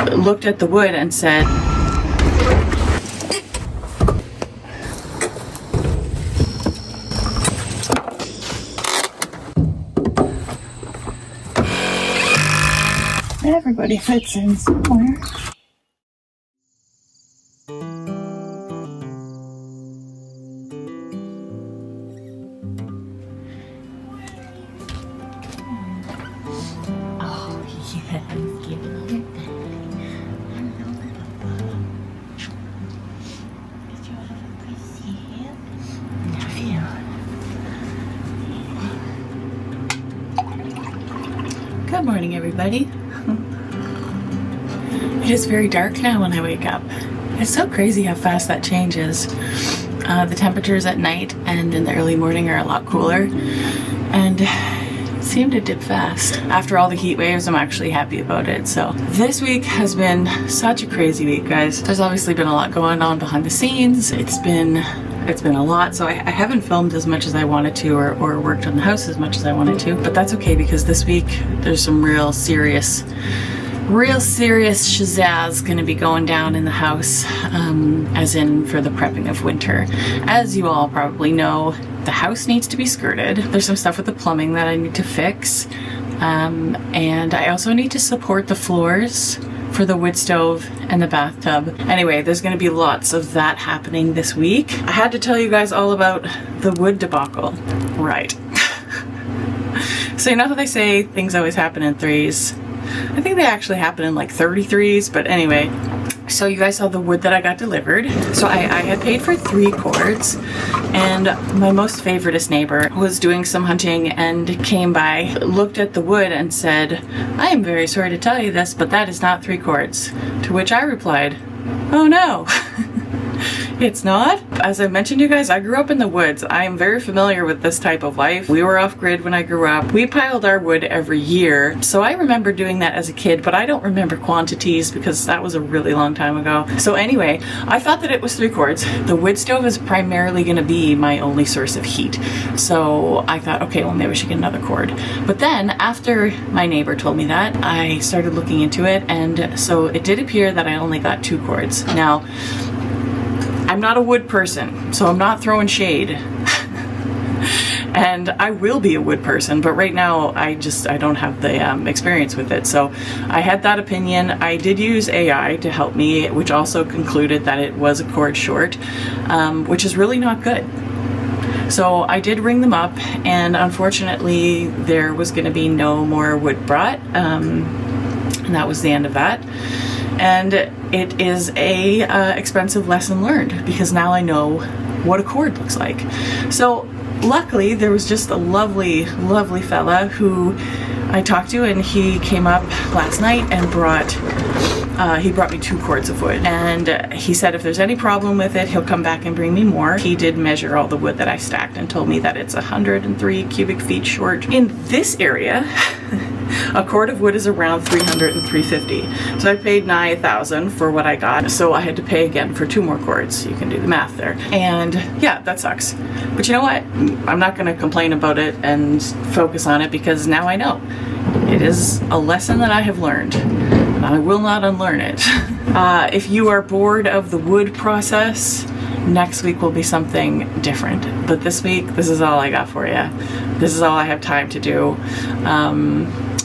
looked at the wood and said, everybody fits in somewhere. Oh, yes, give it a look. Good morning, everybody. It is very dark now when I wake up. It's so crazy how fast that changes. The temperatures at night and in the early morning are a lot cooler and seem to dip fast. After all the heat waves, I'm actually happy about it. So this week has been such a crazy week, guys. There's obviously been a lot going on behind the scenes. It's been a lot, so I haven't filmed as much as I wanted to or worked on the house as much as I wanted to, but that's okay because this week there's some real serious shazazz gonna be going down in the house, as in for the prepping of winter. As you all probably know, the house needs to be skirted. There's some stuff with the plumbing that I need to fix, and I also need to support the floors for the wood stove and the bathtub. Anyway, there's gonna be lots of that happening this week. I had to tell you guys all about the wood debacle. Right. So you know how they say things always happen in threes? I think they actually happen in like 33s, but anyway. So you guys saw the wood that I got delivered. So I had paid for 3 cords, and my most favoriteest neighbor was doing some hunting and came by, looked at the wood and said, "I am very sorry to tell you this, but that is not 3 cords." To which I replied, "Oh no." It's not. As I mentioned to you guys, I grew up in the woods. I am very familiar with this type of life. We were off grid when I grew up. We piled our wood every year. So I remember doing that as a kid, but I don't remember quantities because that was a really long time ago. So anyway, I thought that it was 3 cords. The wood stove is primarily gonna be my only source of heat. So I thought, okay, well maybe we should get another cord. But then after my neighbor told me that, I started looking into it, and so it did appear that I only got 2 cords. Now, I'm not a wood person, so I'm not throwing shade. And I will be a wood person, but right now I don't have the experience with it. So I had that opinion. I did use AI to help me, which also concluded that it was a cord short, which is really not good. So I did ring them up, and unfortunately there was going to be no more wood brought, and that was the end of that. And it is a expensive lesson learned, because now I know what a cord looks like. So luckily there was just a lovely fella who I talked to, and he came up last night and brought me 2 cords of wood, and he said if there's any problem with it, he'll come back and bring me more. He did measure all the wood that I stacked and told me that it's 103 cubic feet short. In this area, a cord of wood is around 300 and 350. So I paid $9,000 for what I got. So I had to pay again for 2 more cords. You can do the math there. And yeah, that sucks. But you know what? I'm not gonna complain about it and focus on it, because now I know. It is a lesson that I have learned, and I will not unlearn it. If you are bored of the wood process, next week will be something different. But this week, this is all I got for you. This is all I have time to do.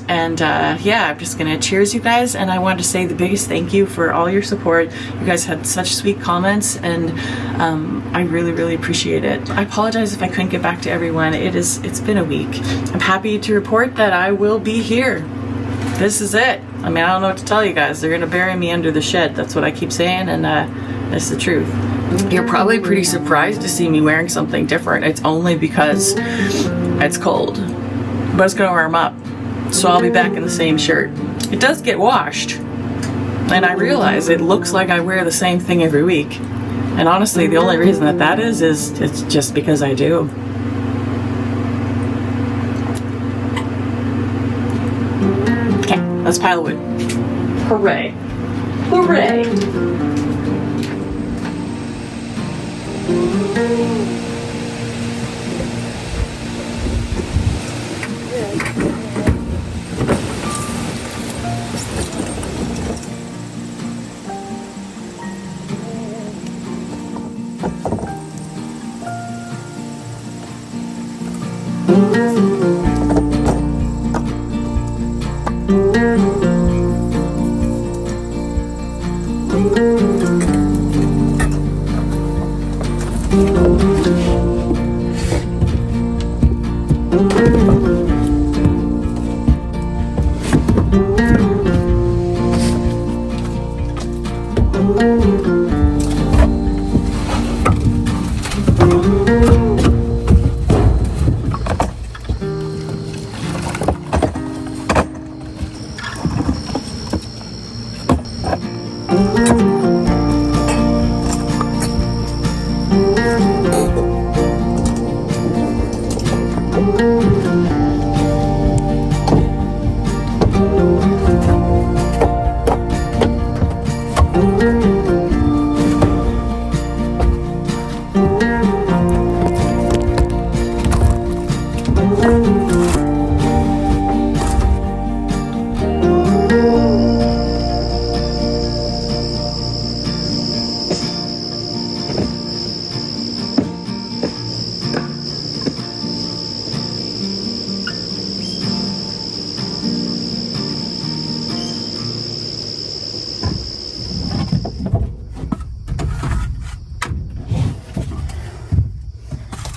Yeah, I'm just gonna cheers you guys, and I wanted to say the biggest thank you for all your support. You guys had such sweet comments, and I really appreciate it. I apologize if I couldn't get back to everyone. It's been a week. I'm happy to report that I will be here. This is it. I mean, I don't know what to tell you guys. They're gonna bury me under the shed. That's what I keep saying, and that's the truth. You're probably pretty surprised to see me wearing something different. It's only because it's cold, but it's gonna warm up. So I'll be back in the same shirt. It does get washed, and I realize it looks like I wear the same thing every week. And honestly, the only reason that is it's just because I do. Okay, let's pile of wood. Hooray. Hooray.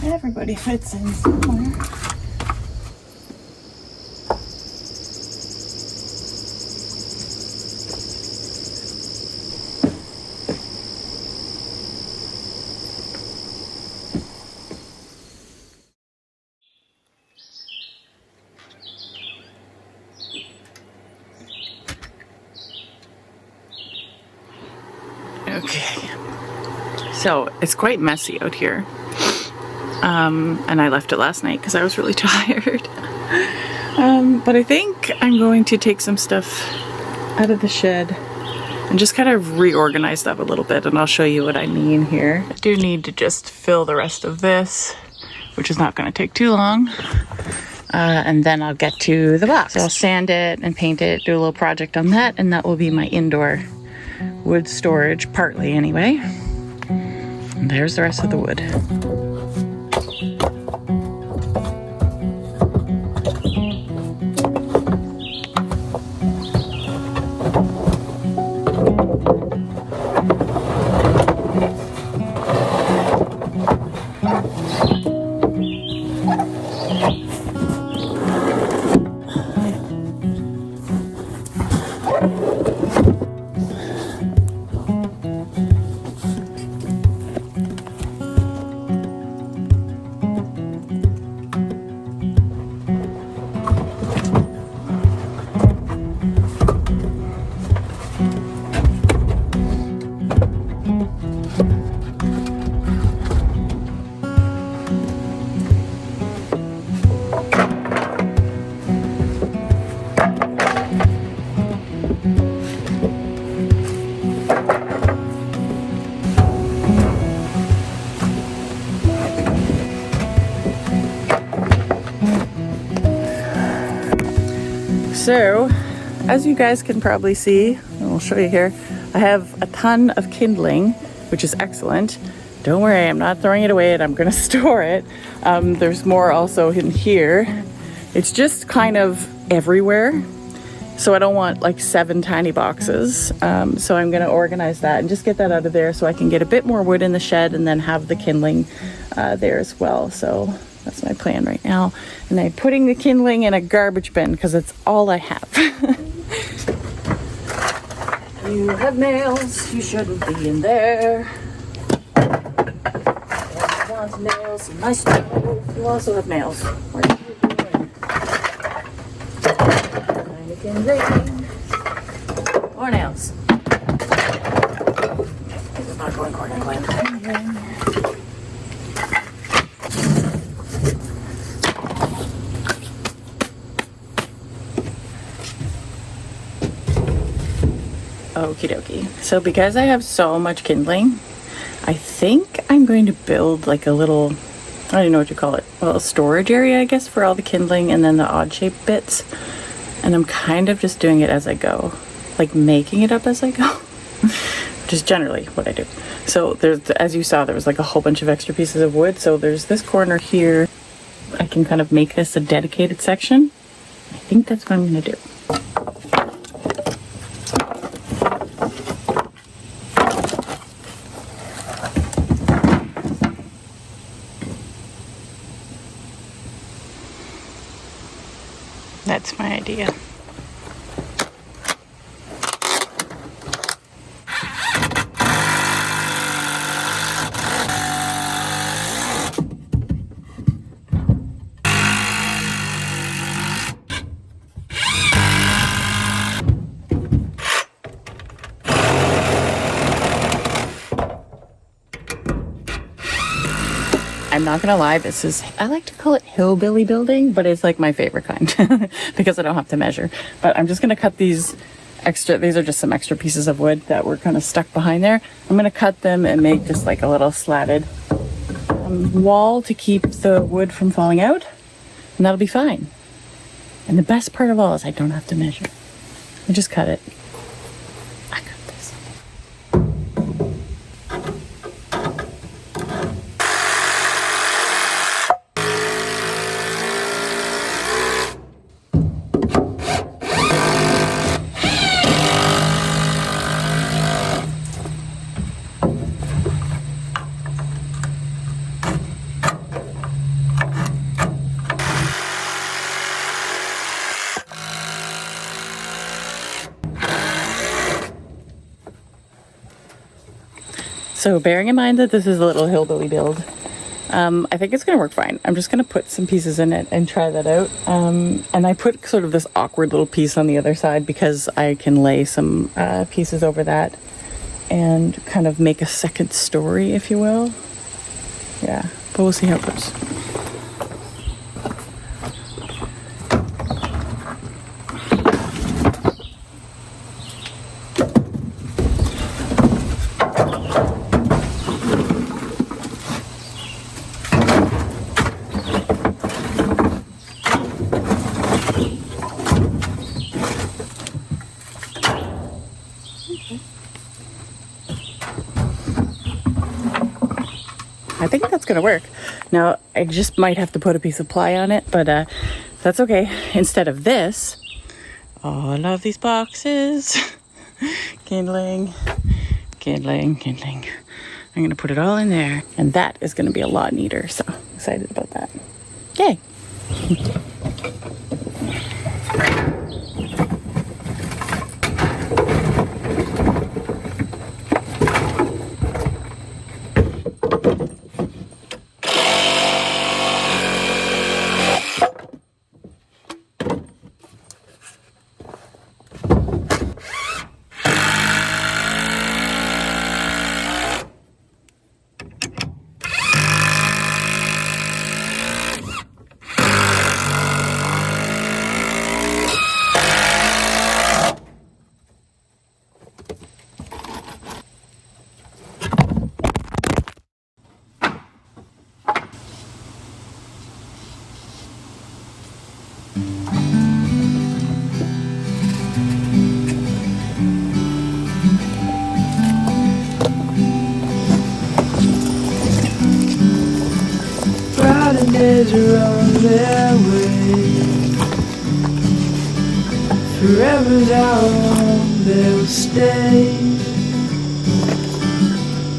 Everybody fits in somewhere. Okay, so it's quite messy out here. And I left it last night because I was really tired. But I think I'm going to take some stuff out of the shed and just kind of reorganize that a little bit, and I'll show you what I mean here. I do need to just fill the rest of this, which is not going to take too long. And then I'll get to the box. So I'll sand it and paint it, do a little project on that, and that will be my indoor wood storage, partly anyway. And there's the rest of the wood. So, as you guys can probably see, and I'll show you here, I have a ton of kindling, which is excellent. Don't worry, I'm not throwing it away, and I'm going to store it. There's more also in here. It's just kind of everywhere. So I don't want like 7 tiny boxes. So I'm going to organize that and just get that out of there so I can get a bit more wood in the shed and then have the kindling there as well. So that's my plan right now. And I'm putting the kindling in a garbage bin because it's all I have. You have nails, you shouldn't be in there. You want nails in my stove. You also have nails. What are you doing? Kindling. More nails. This is not going according to plan. Okie dokie. So because I have so much kindling, I think I'm going to build like a little, I don't even know what you call it, well, a storage area, I guess, for all the kindling and then the odd shaped bits. And I'm kind of just doing it as I go, like making it up as I go, which is generally what I do. So there's, as you saw, there was like a whole bunch of extra pieces of wood. So there's this corner here. I can kind of make this a dedicated section. I think that's what I'm going to do. That's my idea. I'm not gonna lie, this is, I like to call it hillbilly building, but it's like my favorite kind because I don't have to measure. But I'm just gonna cut these are just some extra pieces of wood that were kind of stuck behind there. I'm gonna cut them and make just like a little slatted wall to keep the wood from falling out, and that'll be fine. And the best part of all is I don't have to measure. I just cut it. I got this. So bearing in mind that this is a little hillbilly build, I think it's going to work fine. I'm just going to put some pieces in it and try that out. And I put sort of this awkward little piece on the other side because I can lay some pieces over that and kind of make a second story, if you will. Yeah, but we'll see how it goes. I think that's gonna work. Now, I just might have to put a piece of ply on it, but that's okay. Instead of this, oh, I love these boxes. Kindling, kindling, kindling. I'm gonna put it all in there, and that is gonna be a lot neater, so excited about that. Yay. Days are on their way. Forever's how long they'll stay.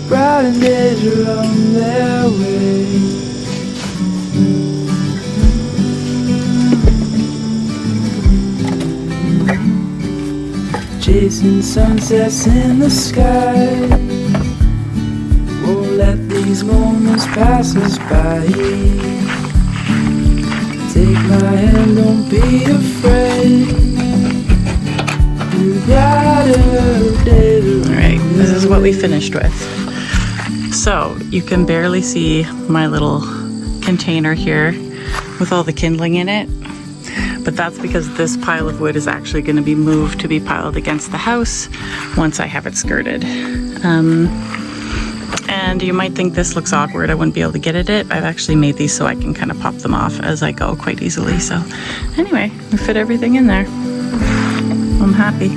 Brighter days are on their way. Chasing sunsets in the sky. Won't let these moments pass us by. Take my hand, don't be afraid. Alright, this is what we finished with. So, you can barely see my little container here with all the kindling in it. But that's because this pile of wood is actually going to be moved to be piled against the house once I have it skirted. And you might think this looks awkward, I wouldn't be able to get at it. I've actually made these so I can kind of pop them off as I go quite easily. So anyway, we fit everything in there. I'm happy.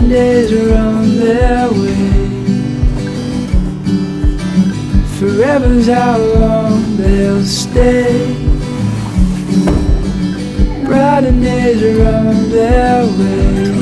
Brighten days are on their way. Forever's how long they'll stay. Brighten days are on their way.